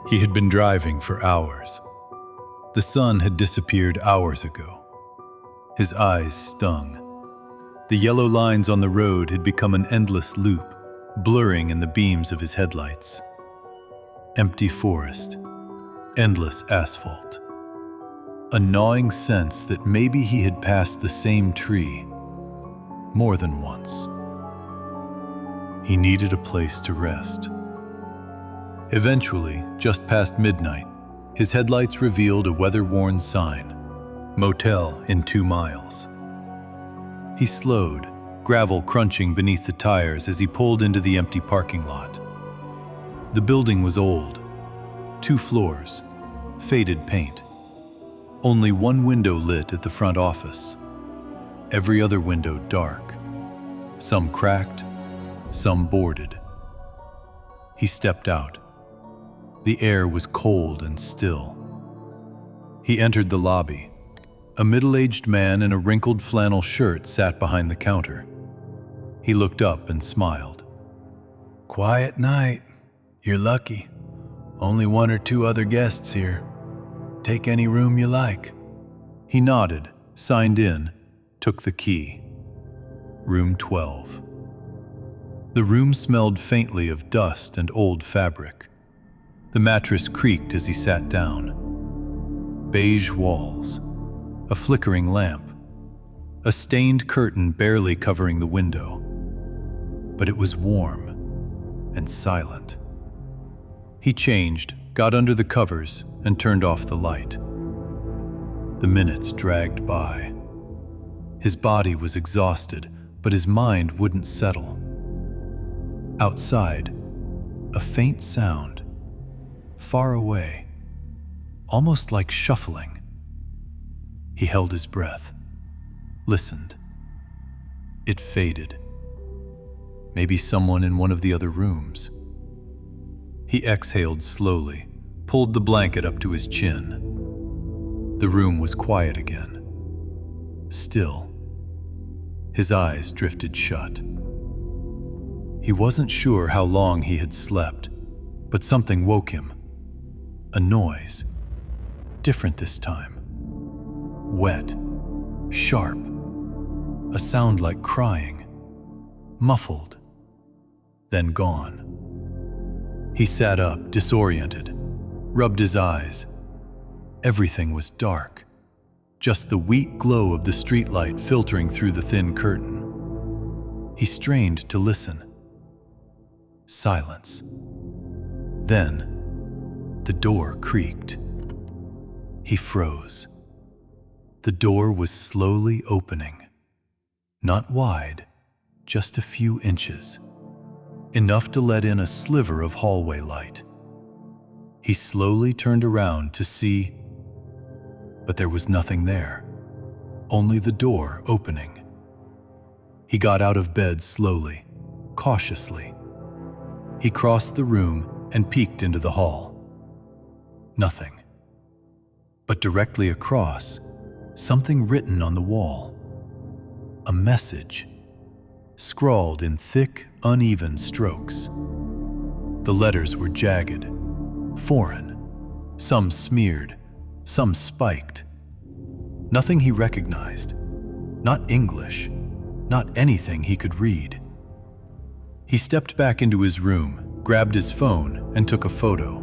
He had been driving for hours. The sun had disappeared hours ago. His eyes stung. The yellow lines on the road had become an endless loop, blurring in the beams of his headlights. Empty forest, endless asphalt. A gnawing sense that maybe he had passed the same tree more than once. He needed a place to rest. Eventually, just past midnight, his headlights revealed a weather-worn sign, "Motel in 2 miles." He slowed, gravel crunching beneath the tires as he pulled into the empty parking lot. The building was old, 2 floors, faded paint. Only one window lit at the front office. Every other window dark, some cracked, some boarded. He stepped out. The air was cold and still. He entered the lobby. A middle-aged man in a wrinkled flannel shirt sat behind the counter. He looked up and smiled. "Quiet night. You're lucky. Only 1 or 2 other guests here. Take any room you like." He nodded, signed in, took the key. Room 12. The room smelled faintly of dust and old fabric. The mattress creaked as he sat down. Beige walls, a flickering lamp, a stained curtain barely covering the window. But it was warm and silent. He changed, got under the covers, and turned off the light. The minutes dragged by. His body was exhausted, but his mind wouldn't settle. Outside, a faint sound, far away, almost like shuffling. He held his breath, listened. It faded. Maybe someone in one of the other rooms. He exhaled slowly, pulled the blanket up to his chin. The room was quiet again. Still. His eyes drifted shut. He wasn't sure how long he had slept, but something woke him. A noise. Different this time. Wet. Sharp. A sound like crying. Muffled. Then gone. He sat up, disoriented, rubbed his eyes. Everything was dark. Just the weak glow of the streetlight filtering through the thin curtain. He strained to listen. Silence. Then, the door creaked. He froze. The door was slowly opening. Not wide, just a few inches. Enough to let in a sliver of hallway light. He slowly turned around to see, but there was nothing there, only the door opening. He got out of bed slowly, cautiously. He crossed the room and peeked into the hall. Nothing. But directly across, something written on the wall. A message, scrawled in thick, uneven strokes. The letters were jagged, foreign, some smeared, some spiked. Nothing he recognized. Not English. Not anything he could read. He stepped back into his room, grabbed his phone, and took a photo.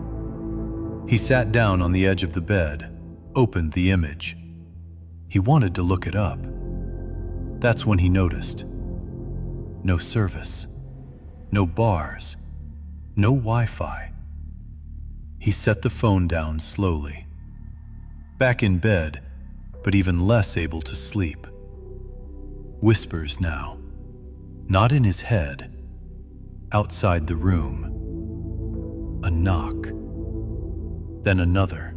He sat down on the edge of the bed, opened the image. He wanted to look it up. That's when he noticed. No service. No bars. No Wi-Fi. He set the phone down slowly. Back in bed, but even less able to sleep. Whispers now. Not in his head. Outside the room. A knock. Then another.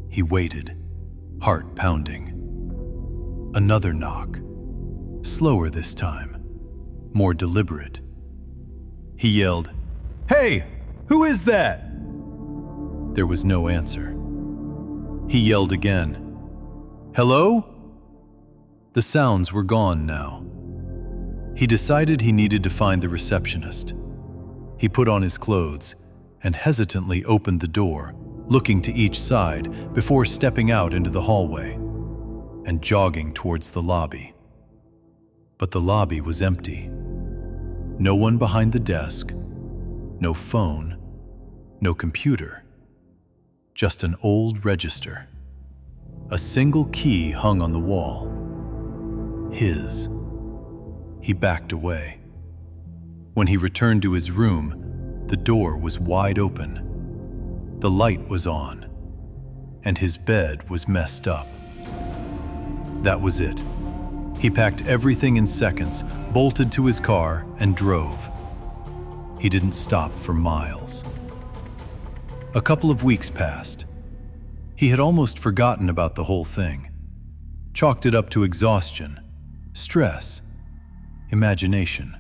He waited, heart pounding. Another knock. Slower this time. More deliberate. He yelled, "Hey! Who is that?" There was no answer. He yelled again, "Hello?" The sounds were gone now. He decided he needed to find the receptionist. He put on his clothes, and hesitantly opened the door, looking to each side before stepping out into the hallway and jogging towards the lobby. But the lobby was empty. No one behind the desk, no phone, no computer, just an old register. A single key hung on the wall. His. He backed away. When he returned to his room, the door was wide open. The light was on, and his bed was messed up. That was it. He packed everything in seconds, bolted to his car, and drove. He didn't stop for miles. A couple of weeks passed. He had almost forgotten about the whole thing, chalked it up to exhaustion, stress, imagination.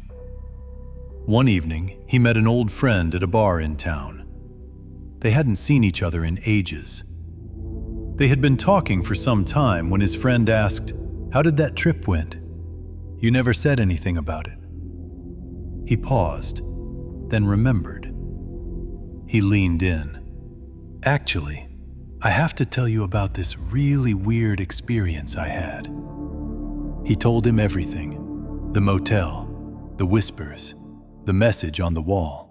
One evening, he met an old friend at a bar in town. They hadn't seen each other in ages. They had been talking for some time when his friend asked, "How did that trip went? You never said anything about it." He paused, then remembered. He leaned in. "Actually, I have to tell you about this really weird experience I had." He told him everything: the motel, the whispers, the message on the wall.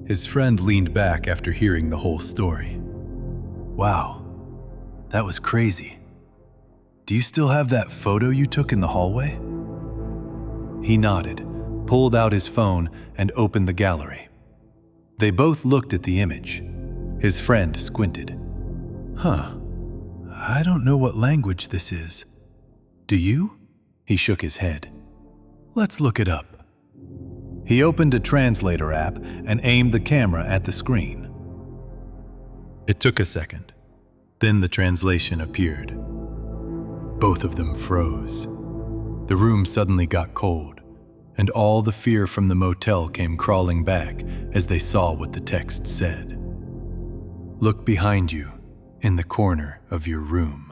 His friend leaned back after hearing the whole story. "Wow, that was crazy. Do you still have that photo you took in the hallway?" He nodded, pulled out his phone, and opened the gallery. They both looked at the image. His friend squinted. "Huh, I don't know what language this is. Do you?" He shook his head. "Let's look it up." He opened a translator app and aimed the camera at the screen. It took a second. Then the translation appeared. Both of them froze. The room suddenly got cold, and all the fear from the motel came crawling back as they saw what the text said. "Look behind you, in the corner of your room."